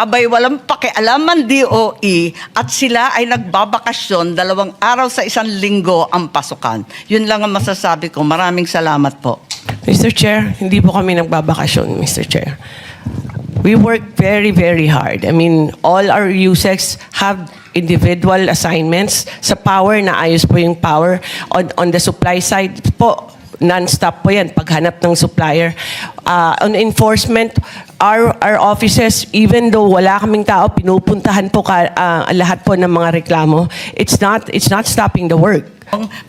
abay walang pakialaman DOE at sila ay nagbabakasyon 2 araw sa 1 linggo ang pasukan. Yun lang ang masasabi ko. Maraming salamat po. Mr. Chair, hindi po kami nagbabakasyon, Mr. Chair. We work very, very hard. I mean, all our USECs have individual assignments. Sa power, naayos po yung power. On the supply side po, non-stop po yan, paghanap ng supplier. On enforcement, our offices, even though wala kaming tao, pinupuntahan po lahat po ng mga reklamo. It's not stopping the work.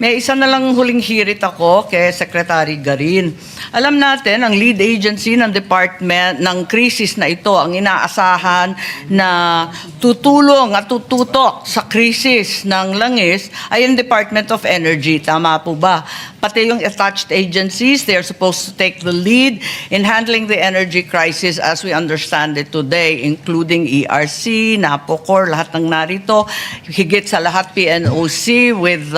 May isa na lang huling hirit ako kay Secretary Garin. Alam natin, ang lead agency ng department ng krisis na ito, ang inaasahan na tutulong at tututok sa krisis ng langis ay ang Department of Energy. Tama po ba? Pati yung attached agencies, they're supposed to take the lead in handling the energy crisis as we understand it today, including ERC, NAPOCOR, lahat ng narito. Higit sa lahat PNOC with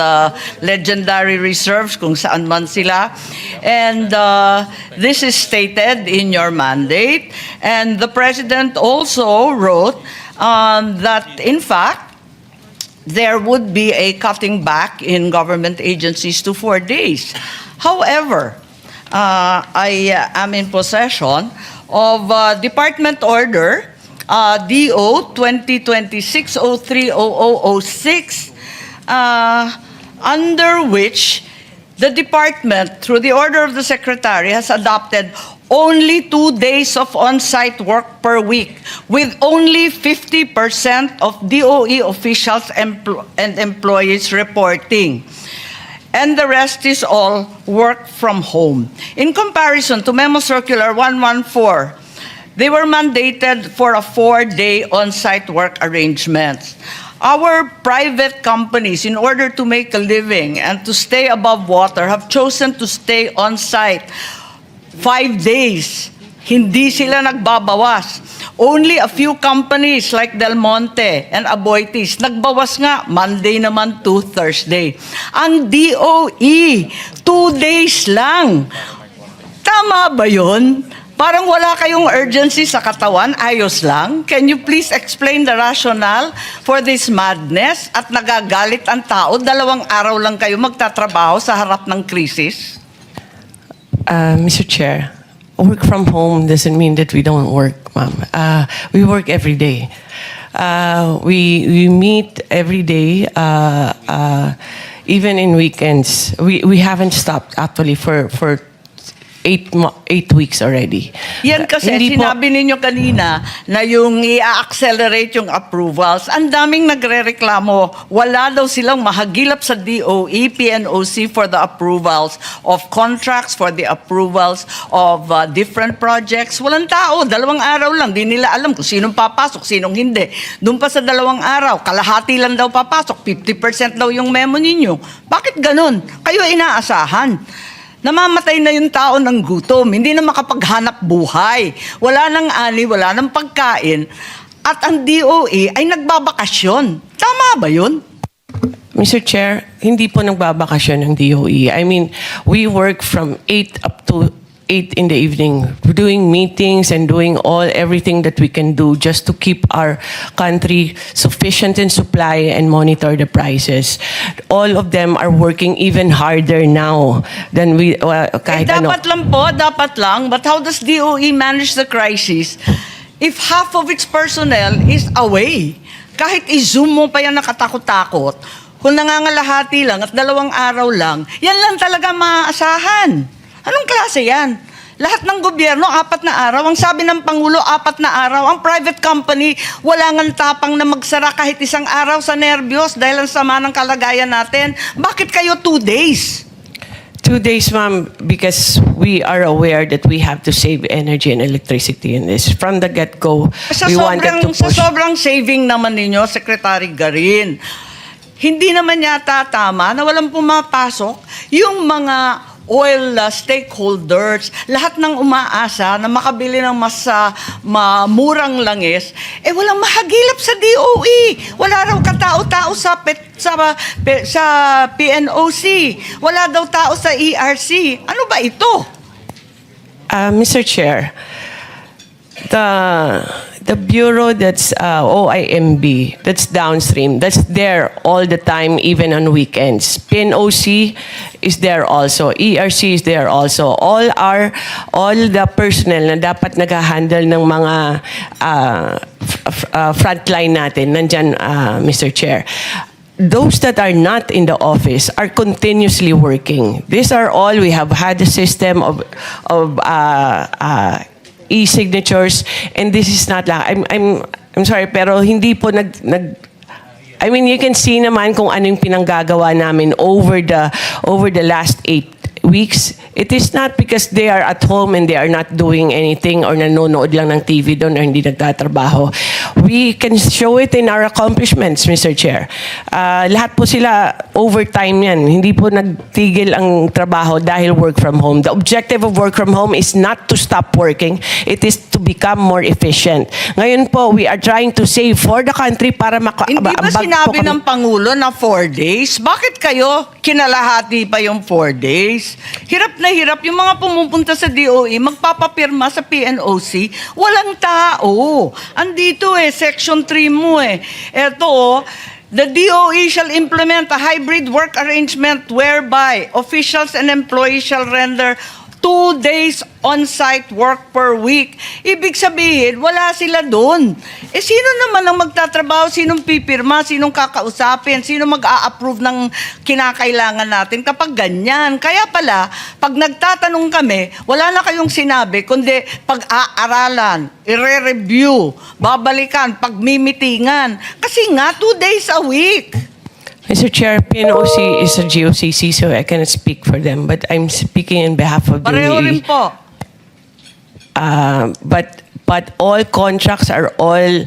legendary reserves kung saan man sila. And this is stated in your mandate. And the President also wrote that, in fact, there would be a cutting back in government agencies to 4 days. However, I am in possession of Department Order DO 2026-03-0006, under which the department, through the order of the Secretary, has adopted only 2 days of on-site work per week, with only 50% of DOE officials and employees reporting. And the rest is all work from home. In comparison to Memo Circular 114, they were mandated for a 4-day on-site work arrangement. Our private companies, in order to make a living and to stay above water, have chosen to stay on-site 5 days. Hindi sila nagbabawas. Only a few companies like Del Monte and Aboitiz, nagbawas nga, Monday naman to Thursday. Ang DOE, 2 days lang. Tama ba yun? Parang wala kayong urgency sa katawan, ayos lang. Can you please explain the rationale for this madness at nagagalit ang tao? 2 araw lang kayo magtatrabaho sa harap ng krisis? Mr. Chair, work from home doesn't mean that we don't work, ma'am. We work every day. We meet every day, even in weekends. We haven't stopped actually for 8 weeks already. Yan kasi Hindi po- sinabi ninyo kanina na yung i-accelerate yung approvals. Ang daming nagre-reklamo. Wala daw silang mahagilap sa DOE, PNOC for the approvals of contracts, for the approvals of different projects. Walang tao. 2 araw lang. Di nila alam kung sinong papasok, sinong hindi. Doon pa sa 2 araw, kalahati lang daw papasok. 50% daw yung memo ninyo. Bakit ganun? Kayo inaasahan. Namamatay na yung tao ng gutom, hindi na makapaghanap buhay. Wala nang ani, wala nang pagkain. At ang DOE ay nagbabakasyon. Tama ba yun? Mr. Chair, hindi po nagbabakasyon ng DOE. I mean, we work from 8 up to 8 in the evening, doing meetings and doing everything that we can do just to keep our country sufficient in supply and monitor the prices. All of them are working even harder now than we kahit ano. Dapat lang po, dapat lang. But how does DOE manage the crisis if half of its personnel is away? Kahit i-zoom mo pa yan nakatakot-takot, kung nangangalahati lang at 2 araw lang, yan lang talaga maaasahan. Anong klase yan? Lahat ng gobyerno, 4 na araw. Ang sabi ng Pangulo, 4 na araw. Ang private company, wala ngang tapang na magsara kahit 1 araw sa nervyos dahil ang sama ng kalagayan natin. Bakit kayo 2 days? 2 days, ma'am, because we are aware that we have to save energy and electricity in this. From the get-go, we wanted to Sa push. sobrang saving naman ninyo, Secretary Garin, hindi naman yata tama na walang pumapasok yung mga oil stakeholders, lahat ng umaasa na makabili ng mas murang langis, walang mahagilap sa DOE. Wala raw katao-tao sa PNOC. Wala daw tao sa ERC. Ano ba ito? Mr. Chair, The bureau that's OIMB, that's downstream, that's there all the time, even on weekends. PNOC is there also. ERC is there also. All the personnel na dapat nag-handle ng mga frontline natin, nandyan, Mr. Chair. Those that are not in the office are continuously working. These are all, we have had a system of e-signatures, and this is not lang. I'm sorry, pero hindi po I mean, you can see naman kung ano yung pinanggagawa namin over the last 8 weeks. It is not because they are at home and they are not doing anything or nanonood lang ng TV doon or hindi nagtatrabaho. We can show it in our accomplishments, Mr. Chair. Lahat po sila overtime yan. Hindi po nagtigil ang trabaho dahil work from home. The objective of work from home is not to stop working. It is to become more efficient. Ngayon po, we are trying to save for the country para Hindi ba sinabi ng Pangulo na 4 days? Bakit kayo kinalahati pa yung 4 days? Hirap na hirap. Yung mga pumupunta sa DOE, magpapapirma sa PNOC, walang tao. Andito Section 3 mo Eto the DOE shall implement a hybrid work arrangement whereby officials and employees shall render 2 days on-site work per week. Ibig sabihin, wala sila doon. Sino naman ang magtatrabaho? Sinong pipirma? Sinong kakausapin? Sino mag-a-approve ng kinakailangan natin kapag ganyan? Kaya pala, pag nagtatanong kami, wala na kayong sinabi, kundi pag-aaralan, i-review, babalikan, pagmimitingan. Kasi nga, 2 days a week. Mr. Chair, PNOC is a GOCC, so I cannot speak for them, but I'm speaking in behalf of the Pareho rin po. But all contracts are all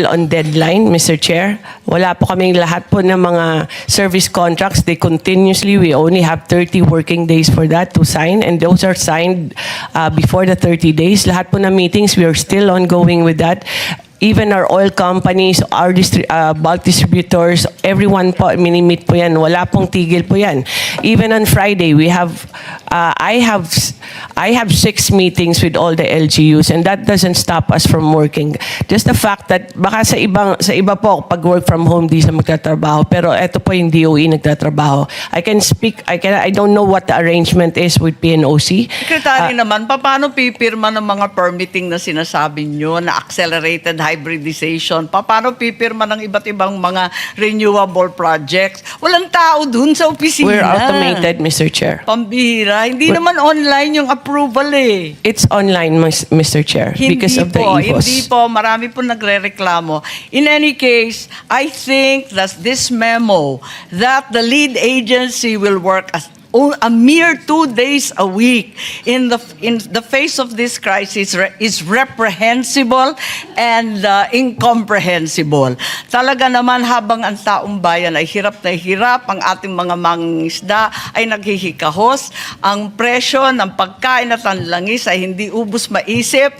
on deadline, Mr. Chair. Wala po kaming lahat po ng mga service contracts. They continuously, we only have 30 working days for that to sign, and those are signed before the 30 days. Lahat po ng meetings, we are still ongoing with that. Even our oil companies, our bulk distributors, everyone po, minimit po yan. Wala pong tigil po yan. Even on Friday, we have, I have 6 meetings with all the LGUs, and that doesn't stop us from working. Just the fact that baka sa iba po, pag work from home, di sa magtatrabaho. Pero eto po yung DOE nagtatrabaho. I don't know what the arrangement is with PNOC. Secretary naman, paano pipirma ng mga permitting na sinasabi nyo na accelerated hybridization? Paano pipirma ng iba't ibang mga renewable projects? Walang tao dun sa opisina. We're automated, Mr. Chair. Pambihira. Hindi naman online yung approval It's online, Mr. Chair, because of the EVOS. Hindi po. Marami po nagre-reklamo. In any case, I think that this memo that the lead agency will work as a mere 2 days a week in the face of this crisis is reprehensible and incomprehensible. Talaga naman habang ang taong bayan ay hirap na hirap, ang ating mga mangingisda ay naghihikahos, ang presyo ng pagkain at ang langis ay hindi ubos maisip,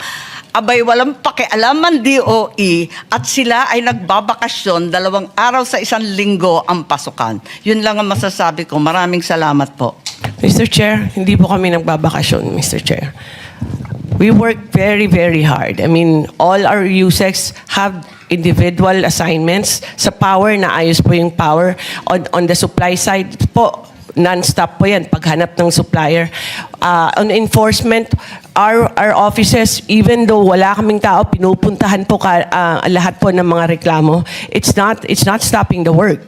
abay walang pakialam ang DOE at sila ay nagbabakasyon 2 araw sa 1 linggo ang pasukan. Yun lang ang masasabi ko. Maraming salamat po. Mr. Chair, hindi po kami nagbabakasyon, Mr. Chair. We work very, very hard. I mean, all our USECs have individual assignments. Sa power, naayos po yung power. On the supply side po, non-stop po yan, paghanap ng supplier. On enforcement, our offices, even though wala kaming tao, pinupuntahan po lahat po ng mga reklamo. It's not stopping the work,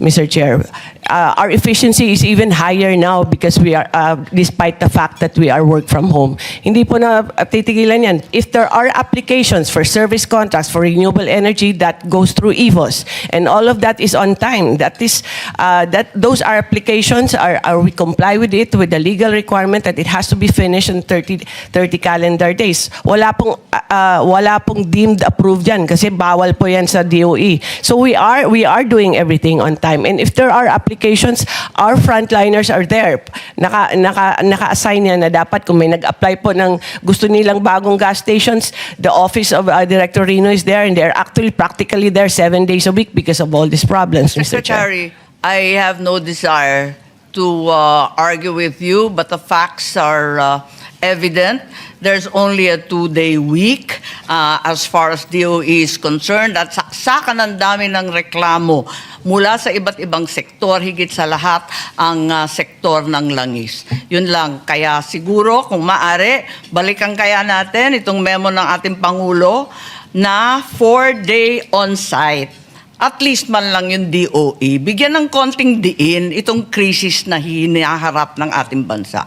Mr. Chair. Our efficiency is even higher now because we are, despite the fact that we are work from home. Hindi po na titigilan yan. If there are applications for service contracts for renewable energy, that goes through EVOS. And all of that is on time. Those are applications, we comply with it, with the legal requirement that it has to be finished in 30 calendar days. Wala pong deemed approved yan kasi bawal po yan sa DOE. So we are doing everything on time. And if there are applications, our frontliners are there. Naka-assign yan na dapat kung may nag-apply po ng gusto nilang bagong gas stations, the office of Director Rino is there, and they're actually practically there 7 days a week because of all these problems, Mr. Chair. Secretary, I have no desire to argue with you, but the facts are evident there's only a 2-day week as far as DOE is concerned, at saksakan ng dami ng reklamo mula sa iba't ibang sektor, higit sa lahat ang sektor ng langis. Yun lang. Kaya siguro kung maaari, balikan kaya natin itong memo ng ating Pangulo na 4-day on-site. At least man lang yung DOE, bigyan ng konting diin itong krisis na hinaharap ng ating bansa.